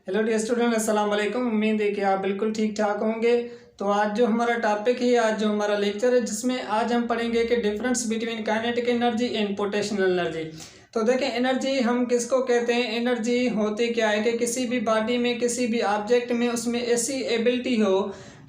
Hello dear student, अस्सलाम वालेकुम। उम्मीद है कि आप बिल्कुल ठीक ठाक होंगे। तो आज जो हमारा टॉपिक है, आज जो हमारा लेक्चर है, जिसमें आज हम पढ़ेंगे कि difference between kinetic energy and potential energy. तो देखें, एनर्जी हम किसको कहते हैं। एनर्जी होती क्या है कि किसी भी बॉडी में, किसी भी ऑब्जेक्ट में उसमें ऐसी एबिलिटी हो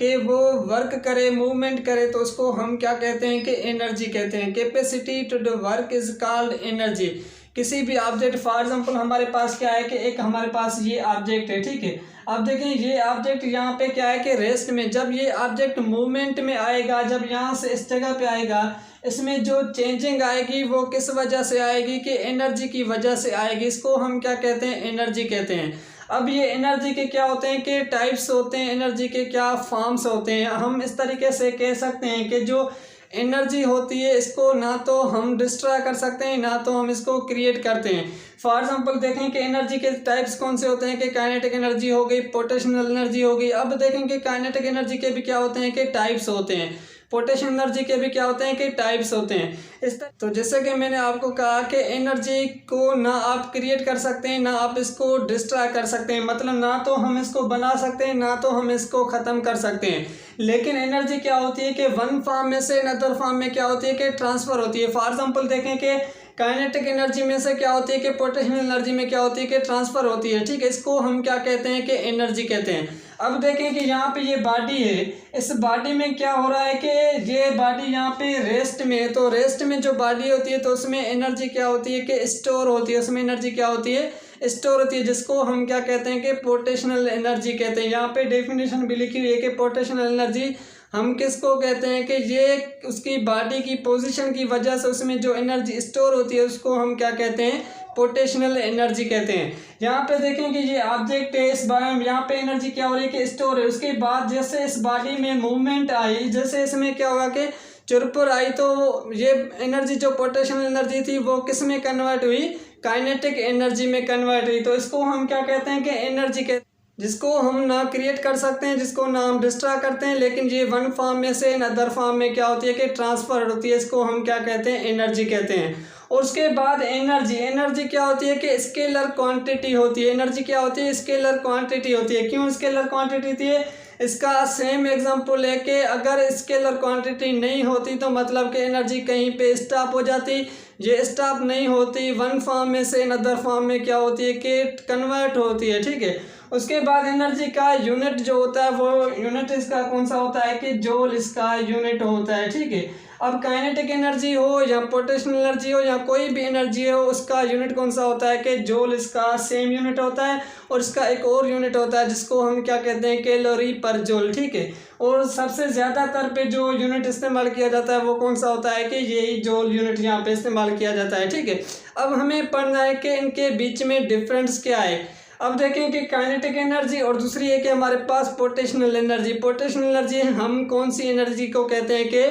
कि वो वर्क करे, मूवमेंट करे, तो उसको हम क्या कहते हैं कि एनर्जी कहते हैं। Capacity to do work is called energy. किसी भी ऑब्जेक्ट, फॉर एग्जांपल हमारे पास क्या है कि एक हमारे पास ये ऑब्जेक्ट है, ठीक है। अब देखें, ये ऑब्जेक्ट यहाँ पे क्या है कि रेस्ट में, जब ये ऑब्जेक्ट मूवमेंट में आएगा, जब यहाँ से इस जगह पे आएगा, इसमें जो चेंजिंग आएगी वो किस वजह से आएगी कि एनर्जी की वजह से आएगी। इसको हम क्या कहते हैं, एनर्जी कहते हैं। अब ये एनर्जी के क्या होते हैं कि टाइप्स होते हैं, एनर्जी के क्या फॉर्म्स होते हैं। हम इस तरीके से कह सकते हैं कि जो एनर्जी होती है, इसको ना तो हम डिस्ट्रॉय कर सकते हैं, ना तो हम इसको क्रिएट करते हैं। फॉर एग्जांपल देखें कि एनर्जी के टाइप्स कौन से होते हैं कि काइनेटिक एनर्जी हो गई, पोटेंशियल एनर्जी हो गई। अब देखें कि काइनेटिक एनर्जी के भी क्या होते हैं कि टाइप्स होते हैं, पोटेंशियल एनर्जी के भी क्या होते हैं कि टाइप्स होते हैं। तो जैसे कि मैंने आपको कहा कि एनर्जी को ना आप क्रिएट कर सकते हैं, ना आप इसको डिस्ट्रॉय कर सकते हैं। मतलब ना तो हम इसको बना सकते हैं, ना तो हम इसको ख़त्म कर सकते हैं। लेकिन एनर्जी क्या होती है कि वन फॉर्म में से अनदर फॉर्म में क्या होती है कि ट्रांसफ़र होती है। फॉर एग्जांपल देखें कि काइनेटिक एनर्जी में से क्या होती है कि पोटेंशियल एनर्जी में क्या होती है कि ट्रांसफ़र होती है, ठीक है। इसको हम क्या कहते हैं कि एनर्जी कहते हैं। अब देखें कि यहाँ पे ये बॉडी है, इस बॉडी में क्या हो रहा है कि ये बॉडी यहाँ पे रेस्ट में है। तो रेस्ट में जो बॉडी होती है तो उसमें एनर्जी क्या होती है कि स्टोर होती है, उसमें एनर्जी क्या होती है, स्टोर होती है, जिसको हम क्या कहते हैं कि पोटेंशियल एनर्जी कहते हैं। यहाँ पे डेफिनेशन भी लिखी हुई है कि पोटेंशियल एनर्जी हम किसको कहते हैं कि ये उसकी बॉडी की पोजीशन की वजह से उसमें जो एनर्जी स्टोर होती है उसको हम क्या कहते हैं, पोटेंशियल एनर्जी कहते हैं। यहाँ पे देखें कि ये ऑब्जेक्ट है, इस बारे में यहाँ पे एनर्जी क्या हो रही है कि स्टोर है। उसके बाद जैसे इस बॉडी में मूवमेंट आई, जैसे इसमें क्या हुआ कि चुरपुर आई, तो ये एनर्जी जो पोटेंशियल एनर्जी थी वो किस में कन्वर्ट हुई, काइनेटिक एनर्जी में कन्वर्ट हुई। तो इसको हम क्या कहते हैं कि एनर्जी कहते हैं, जिसको हम ना क्रिएट कर सकते हैं, जिसको ना हम डिस्ट्रॉय करते हैं, लेकिन ये वन फॉर्म में से अदर फॉर्म में क्या होती है कि ट्रांसफर होती है। इसको हम क्या कहते हैं, एनर्जी कहते हैं। और उसके बाद एनर्जी क्या होती है कि स्केलर क्वांटिटी होती है। एनर्जी क्या होती है, स्केलर क्वांटिटी होती है। क्यों स्केलर क्वांटिटी होती है, इसका सेम एग्जांपल है कि अगर स्केलर क्वांटिटी नहीं होती तो मतलब कि एनर्जी कहीं पे स्टॉप हो जाती। ये स्टॉप नहीं होती, वन फॉर्म में से अदर फॉर्म में क्या होती है कि कन्वर्ट होती है, ठीक है। उसके बाद एनर्जी का यूनिट जो होता है वो यूनिट इसका कौन सा होता है कि जूल इसका यूनिट होता है, ठीक है। अब काइनेटिक एनर्जी हो या पोटेंशियल एनर्जी हो या कोई भी एनर्जी हो, उसका यूनिट कौन सा होता है कि जूल इसका सेम यूनिट होता है। और इसका एक और यूनिट होता है जिसको हम क्या कहते हैं, कैलोरी पर जूल, ठीक है। और सबसे ज़्यादातर पे जो यूनिट इस्तेमाल किया जाता है वो कौन सा होता है कि यही जूल यूनिट यहाँ पे इस्तेमाल किया जाता है, ठीक है। अब हमें पढ़ना है कि इनके बीच में डिफरेंस क्या है। अब देखें कि काइनेटिक एनर्जी और दूसरी है कि हमारे पास पोटेंशियल एनर्जी। पोटेंशियल एनर्जी हम कौन सी एनर्जी को कहते हैं कि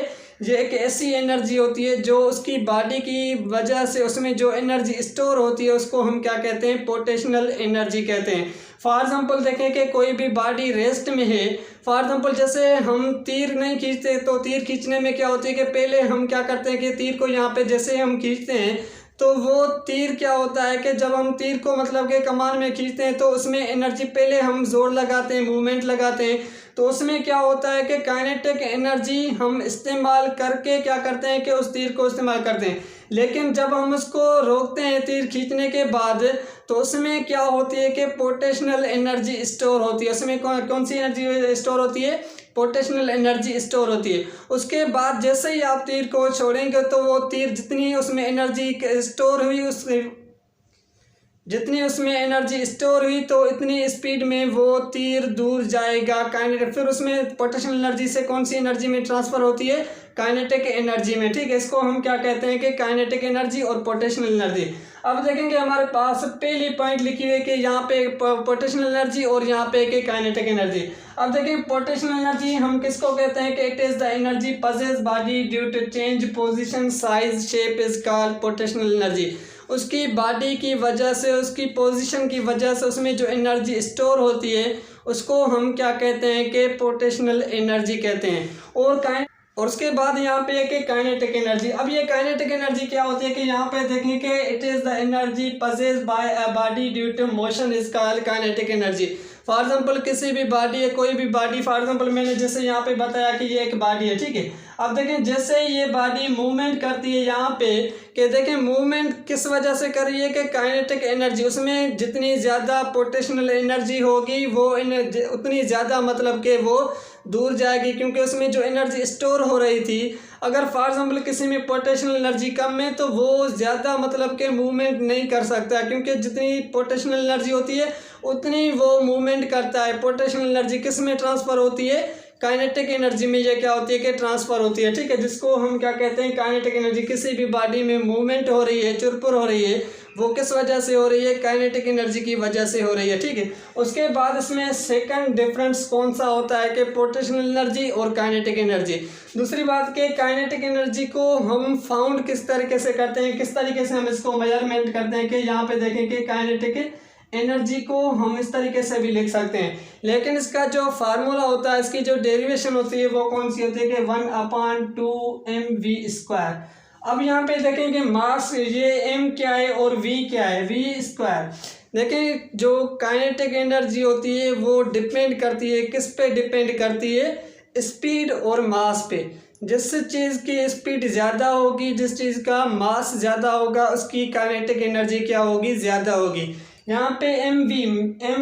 ये एक ऐसी एनर्जी होती है जो उसकी बॉडी की वजह से उसमें जो एनर्जी स्टोर होती है उसको हम क्या कहते हैं, पोटेंशियल एनर्जी कहते हैं। फॉर एग्जांपल देखें कि कोई भी बॉडी रेस्ट में है। फॉर एग्जांपल जैसे हम तीर नहीं खींचते, तो तीर खींचने में क्या होती है कि पहले हम क्या करते हैं कि तीर को यहाँ पे जैसे हम खींचते हैं तो वो तीर क्या होता है कि जब हम तीर को मतलब कि कमान में खींचते हैं तो उसमें एनर्जी पहले हम जोर लगाते हैं, मूवमेंट लगाते हैं। तो उसमें क्या होता है कि काइनेटिक एनर्जी हम इस्तेमाल करके क्या करते हैं कि उस तीर को इस्तेमाल करते हैं। लेकिन जब हम उसको रोकते हैं तीर खींचने के बाद, तो उसमें क्या होती है कि पोटेंशियल एनर्जी स्टोर होती है। उसमें कौन सी एनर्जी स्टोर होती है, पोटेंशियल एनर्जी स्टोर होती है। उसके बाद जैसे ही आप तीर को छोड़ेंगे तो वो तीर जितनी उसमें एनर्जी स्टोर हुई, जितनी उसमें एनर्जी स्टोर हुई तो इतनी स्पीड में वो तीर दूर जाएगा काइनेटिक। फिर उसमें पोटेंशियल एनर्जी से कौन सी एनर्जी में ट्रांसफ़र होती है, काइनेटिक एनर्जी में, ठीक है। इसको हम क्या कहते हैं कि काइनेटिक एनर्जी और पोटेंशियल एनर्जी। अब देखेंगे हमारे पास पहली पॉइंट लिखी हुई है कि यहाँ पे पोटेंशियल एनर्जी और यहाँ पे कि काइनेटिक एनर्जी। अब देखें, पोटेंशियल एनर्जी हम किसको कहते हैं कि it is the energy possess body due to change position, size, shape is called potential energy. उसकी बॉडी की वजह से, उसकी पोजीशन की वजह से उसमें जो एनर्जी स्टोर होती है उसको हम क्या कहते हैं कि पोटेंशियल एनर्जी कहते हैं। और और उसके बाद यहाँ पे है कि काइनेटिक एनर्जी। अब ये काइनेटिक एनर्जी क्या होती है कि यहाँ पे देखें कि it is the energy possessed by a body due to motion is called kinetic energy. For example किसी भी बॉडी है, कोई भी बॉडी, फॉर एग्जांपल मैंने जैसे यहाँ पे बताया कि ये एक बॉडी है, ठीक है। अब देखें जैसे ये बॉडी मूवमेंट करती है यहाँ पे कि देखें मूवमेंट किस वजह से कर रही है कि काइनेटिक एनर्जी, उसमें जितनी ज़्यादा पोटेंशियल एनर्जी होगी वो उतनी ज़्यादा मतलब कि वो दूर जाएगी, क्योंकि उसमें जो एनर्जी स्टोर हो रही थी, अगर फॉर एग्जांपल किसी में पोटेंशियल एनर्जी कम है तो वो ज़्यादा मतलब कि मूवमेंट नहीं कर सकता, क्योंकि जितनी पोटेंशियल एनर्जी होती है उतनी वो मूवमेंट करता है। पोटेंशियल एनर्जी किस में ट्रांसफ़र होती है? काइनेटिक एनर्जी में। ये क्या होती है कि ट्रांसफ़र होती है, ठीक है, जिसको हम क्या कहते हैं काइनेटिक एनर्जी। किसी भी बॉडी में मूवमेंट हो रही है, चुरपुर हो रही है, वो किस वजह से हो रही है? काइनेटिक एनर्जी की वजह से हो रही है, ठीक है। उसके बाद इसमें सेकंड डिफरेंस कौन सा होता है कि पोटेंशियल एनर्जी और काइनेटिक एनर्जी। दूसरी बात कि काइनेटिक एनर्जी को हम फाउंड किस तरीके से करते हैं, किस तरीके से हम इसको मेजरमेंट करते हैं कि यहाँ पे देखें कि काइनेटिक एनर्जी को हम इस तरीके से भी लिख सकते हैं, लेकिन इसका जो फार्मूला होता है, इसकी जो डेरिवेशन होती है वो कौन सी होती है कि 1/2mv²। अब यहाँ पे देखें कि मास, ये m क्या है और v क्या है, v²। देखें जो काइनेटिक एनर्जी होती है वो डिपेंड करती है, किस पे डिपेंड करती है? स्पीड और मास पे। जिस चीज़ की स्पीड ज़्यादा होगी, जिस चीज़ का मास ज़्यादा होगा, उसकी काइनेटिक एनर्जी क्या होगी? ज़्यादा होगी। यहाँ पे m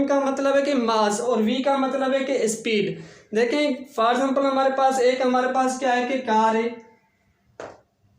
का मतलब है कि मास और v का मतलब है कि स्पीड। देखें फॉर एग्जांपल हमारे पास क्या है कि कार है,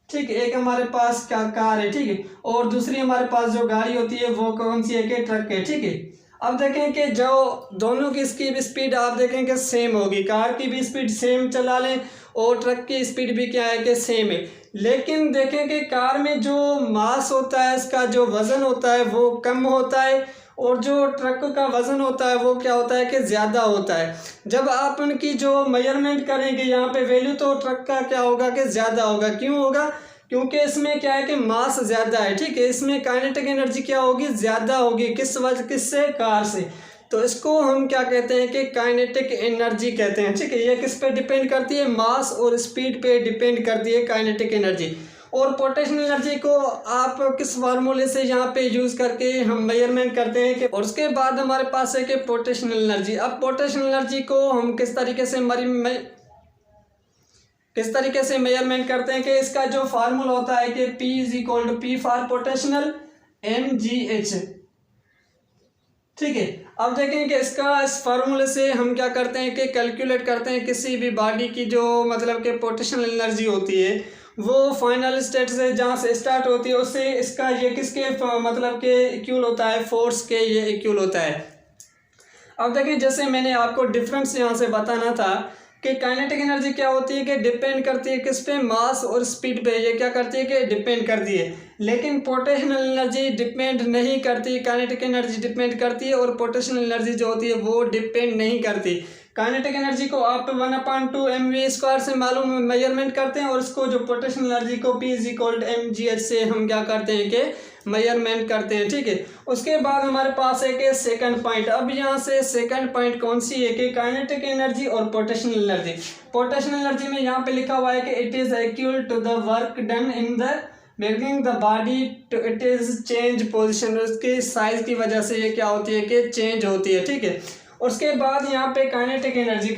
ठीक है, एक हमारे पास क्या कार है, ठीक है, और दूसरी हमारे पास जो गाड़ी होती है वो कौन सी है कि ट्रक है, ठीक है। अब देखें कि जो दोनों की स्पीड आप देखें कि सेम होगी, कार की भी स्पीड सेम चला लें और ट्रक की स्पीड भी क्या है कि सेम है। लेकिन देखें कि कार में जो मास होता है, इसका जो वज़न होता है वो कम होता है, और जो ट्रक का वज़न होता है वो क्या होता है कि ज़्यादा होता है। जब आप उनकी जो मेजरमेंट करेंगे यहाँ पे वैल्यू, तो ट्रक का क्या होगा कि ज़्यादा होगा। क्यों होगा? क्योंकि इसमें क्या है कि मास ज़्यादा है, ठीक है, इसमें काइनेटिक एनर्जी क्या होगी? ज़्यादा होगी। किससे? कार से। तो इसको हम क्या कहते हैं कि काइनेटिक एनर्जी कहते हैं, ठीक है। ये किस पे डिपेंड करती है? मास और स्पीड पे डिपेंड करती है काइनेटिक एनर्जी। और पोटेंशियल एनर्जी को आप किस फार्मूले से यहाँ पे यूज़ करके हम मेजरमेंट करते हैं कि, और उसके बाद हमारे पास है कि पोटेंशियल एनर्जी। अब पोटेंशियल एनर्जी को हम किस तरीके से मेजरमेंट करते हैं कि इसका जो फार्मूला होता है कि P फॉर पोटेंशियल mgh, ठीक है। अब देखें कि इस फार्मूले से हम क्या करते हैं कि कैलकुलेट करते हैं किसी भी बॉडी की जो मतलब कि पोटेंशियल एनर्जी होती है, वो फाइनल स्टेट से जहाँ से स्टार्ट होती है उससे इसका ये किसके मतलब के इक्वल होता है? फोर्स के ये इक्वल होता है। अब देखिए जैसे मैंने आपको डिफरेंस यहाँ से बताना था कि काइनेटिक एनर्जी क्या होती है कि डिपेंड करती है किस पे? मास और स्पीड पे। ये क्या करती है कि डिपेंड करती है। लेकिन पोटेंशियल एनर्जी डिपेंड नहीं करती, काइनेटिक एनर्जी डिपेंड करती है, और पोटेंशियल एनर्जी जो होती है वो डिपेंड नहीं करती। काइनेटिक एनर्जी को आप 1/2mv² से मालूम मेजरमेंट करते हैं, और इसको जो पोटेंशियल एनर्जी को P=mgh से हम क्या करते हैं कि मेजरमेंट करते हैं, ठीक है। उसके बाद हमारे पास है कि सेकंड पॉइंट। अब यहाँ से सेकंड पॉइंट कौन सी है कि काइनेटिक एनर्जी और पोटेंशियल एनर्जी। पोटेंशियल एनर्जी में यहाँ पे लिखा हुआ है कि it is equal to the work done in the making the body to it is change position. उसके साइज की वजह से ये क्या होती है कि चेंज होती है, ठीक है। उसके बाद यहाँ पे काइनेटिक एनर्जी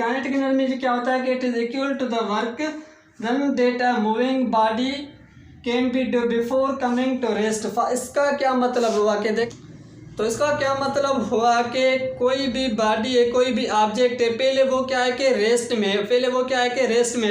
में क्या होता है कि it is equal to the work done that a moving body can be do before coming to rest. इसका क्या मतलब हुआ कि इसका क्या मतलब हुआ कि कोई भी बॉडी है, कोई भी ऑब्जेक्ट है, पहले वो क्या है कि रेस्ट में है,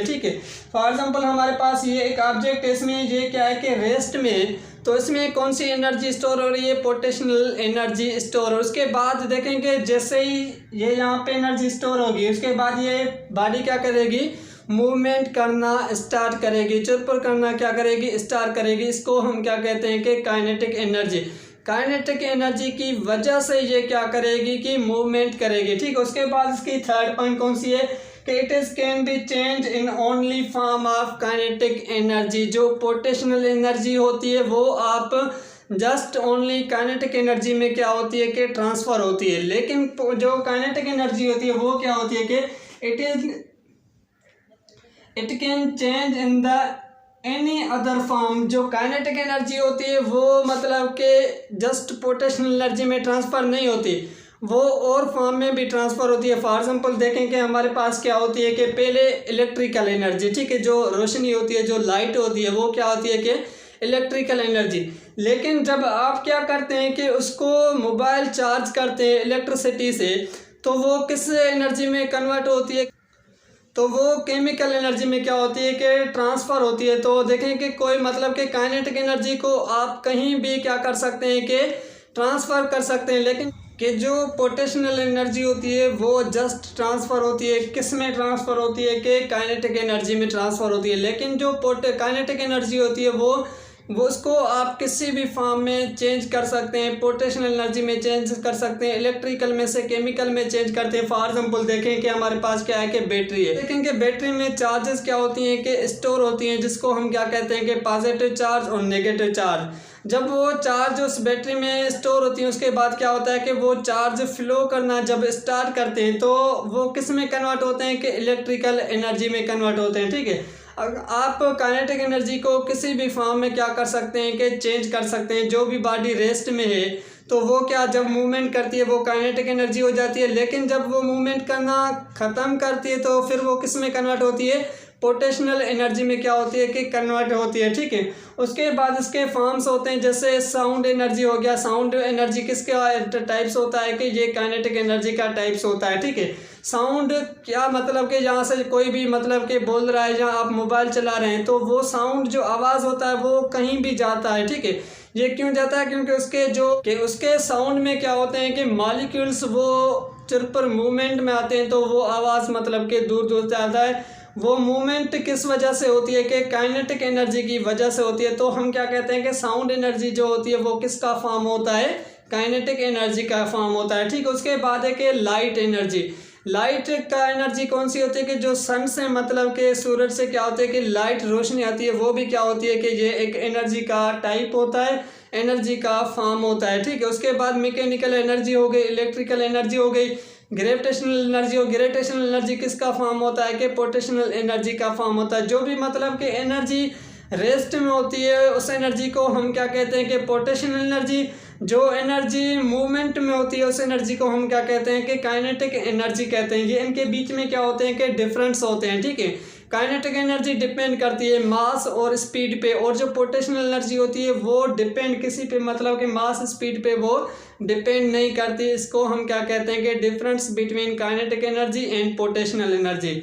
ठीक है। फॉर एग्जांपल हमारे पास ये एक ऑब्जेक्ट है, इसमें ये क्या है कि रेस्ट में, तो इसमें कौन सी एनर्जी स्टोर हो रही है? Potential energy store. और उसके बाद देखेंगे जैसे ही ये यहाँ पे एनर्जी स्टोर होगी, उसके बाद ये बॉडी क्या करेगी? मूवमेंट करना स्टार्ट करेगी, चुरपुर करना क्या करेगी? स्टार्ट करेगी। इसको हम क्या कहते हैं कि काइनेटिक एनर्जी। काइनेटिक एनर्जी की वजह से ये क्या करेगी कि मूवमेंट करेगी, ठीक है। उसके बाद इसकी थर्ड पॉइंट कौन सी है कि it is can be change in only form of kinetic energy. जो पोटेंशियल एनर्जी होती है वो आप जस्ट ओनली काइनेटिक एनर्जी में क्या होती है कि ट्रांसफ़र होती है। लेकिन जो काइनेटिक एनर्जी होती है वो क्या होती है कि it can change in the any other form. जो काइनेटिक एनर्जी होती है वो मतलब कि जस्ट पोटेंशियल एनर्जी में ट्रांसफ़र नहीं होती, वो और फॉर्म में भी ट्रांसफ़र होती है। फॉर एग्जांपल देखें कि हमारे पास क्या होती है कि पहले इलेक्ट्रिकल एनर्जी, ठीक है, जो रोशनी होती है, जो लाइट होती है, वो क्या होती है कि इलेक्ट्रिकल एनर्जी। लेकिन जब आप क्या करते हैं कि उसको मोबाइल चार्ज करते हैं इलेक्ट्रिसिटी से, तो वो किस एनर्जी में कन्वर्ट होती है, तो वो केमिकल एनर्जी में क्या होती है कि ट्रांसफ़र होती है। तो देखें कि कोई मतलब कि काइनेटिक एनर्जी को आप कहीं भी क्या कर सकते हैं कि ट्रांसफ़र कर सकते हैं, लेकिन कि जो पोटेंशियल एनर्जी होती है वो जस्ट ट्रांसफ़र होती है, किस में ट्रांसफ़र होती है कि काइनेटिक एनर्जी में ट्रांसफ़र होती है। लेकिन जो काइनेटिक एनर्जी होती है वो उसको आप किसी भी फॉर्म में चेंज कर सकते हैं, पोटेंशियल एनर्जी में चेंज कर सकते हैं, इलेक्ट्रिकल में से केमिकल में चेंज करते हैं। फॉर एग्जांपल देखें कि हमारे पास क्या है कि बैटरी है, देखें कि बैटरी में चार्जेस क्या होती हैं कि स्टोर होती हैं, जिसको हम क्या कहते हैं कि पॉजिटिव चार्ज और नेगेटिव चार्ज। जब वो चार्ज उस बैटरी में स्टोर होती है उसके बाद क्या होता है कि वो चार्ज फ्लो करना जब स्टार्ट करते हैं तो वो किस में कन्वर्ट होते हैं कि इलेक्ट्रिकल एनर्जी में कन्वर्ट होते हैं, ठीक है। आप काइनेटिक एनर्जी को किसी भी फॉर्म में क्या कर सकते हैं कि चेंज कर सकते हैं। जो भी बॉडी रेस्ट में है तो वो क्या जब मूवमेंट करती है वो काइनेटिक एनर्जी हो जाती है, लेकिन जब वो मूवमेंट करना ख़त्म करती है तो फिर वो किस में कन्वर्ट होती है, पोटेंशियल एनर्जी में क्या होती है कि कन्वर्ट होती है, ठीक है। उसके बाद इसके फॉर्म्स होते हैं, जैसे साउंड एनर्जी हो गया। साउंड एनर्जी किसके टाइप्स होता है कि ये काइनेटिक एनर्जी का टाइप्स होता है, ठीक है। साउंड क्या मतलब कि जहाँ से कोई भी मतलब कि बोल रहा है, जहाँ आप मोबाइल चला रहे हैं तो वो साउंड जो आवाज़ होता है वो कहीं भी जाता है, ठीक है। ये क्यों जाता है, क्योंकि उसके साउंड में क्या होते हैं कि मॉलिक्यूल्स वो सिर्फ पर मूवमेंट में आते हैं, तो वो आवाज़ मतलब कि दूर दूर जाता है। वो मूवमेंट किस वजह से होती है कि काइनेटिक एनर्जी की वजह से होती है। तो हम क्या कहते हैं कि साउंड एनर्जी जो होती है वो किसका फॉर्म होता है, काइनेटिक एनर्जी का फॉर्म होता है, ठीक है। उसके बाद है कि लाइट एनर्जी। लाइट का एनर्जी कौन सी होती है कि जो सन से मतलब कि सूरज से क्या होती है कि लाइट रोशनी आती है, वो भी क्या होती है कि ये एक एनर्जी का टाइप होता है, एनर्जी का फॉर्म होता है, ठीक है। उसके बाद मैकेनिकल एनर्जी हो गई, इलेक्ट्रिकल एनर्जी हो गई, ग्रेविटेशनल एनर्जी हो। ग्रेविटेशनल एनर्जी किसका फॉर्म होता है कि पोटेंशियल एनर्जी का फॉर्म होता है। जो भी मतलब कि एनर्जी रेस्ट में होती है उस एनर्जी को हम क्या कहते हैं कि पोटेंशियल एनर्जी। जो एनर्जी मूवमेंट में होती है उस एनर्जी को हम क्या कहते हैं कि काइनेटिक एनर्जी कहते हैं। ये इनके बीच में क्या होते हैं कि डिफरेंस होते हैं, ठीक है। काइनेटिक एनर्जी डिपेंड करती है मास और स्पीड पे, और जो पोटेंशियल एनर्जी होती है वो डिपेंड किसी पे मतलब कि मास स्पीड पे वो डिपेंड नहीं करती। इसको हम क्या कहते हैं कि difference between kinetic energy and potential energy.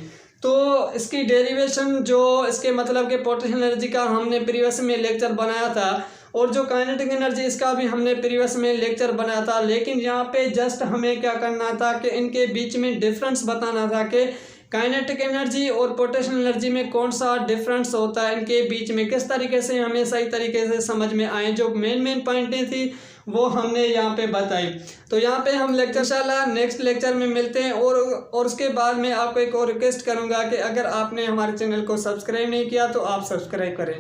तो इसकी डेरिवेशन जो इसके मतलब के पोटेंशियल एनर्जी का हमने प्रीवियस में लेक्चर बनाया था, और जो काइनेटिक एनर्जी इसका भी हमने प्रीवियस में लेक्चर बनाया था। लेकिन यहाँ पे जस्ट हमें क्या करना था कि इनके बीच में डिफरेंस बताना था कि काइनेटिक एनर्जी और पोटेंशियल एनर्जी में कौन सा डिफरेंस होता है, इनके बीच में किस तरीके से हमें सही तरीके से समझ में आए। जो मेन पॉइंटें थी वो हमने यहाँ पे बताई। तो यहाँ पे हम लेक्चर इंशाल्लाह नेक्स्ट लेक्चर में मिलते हैं। और उसके बाद मैं आपको एक और रिक्वेस्ट करूँगा कि अगर आपने हमारे चैनल को सब्सक्राइब नहीं किया तो आप सब्सक्राइब करें।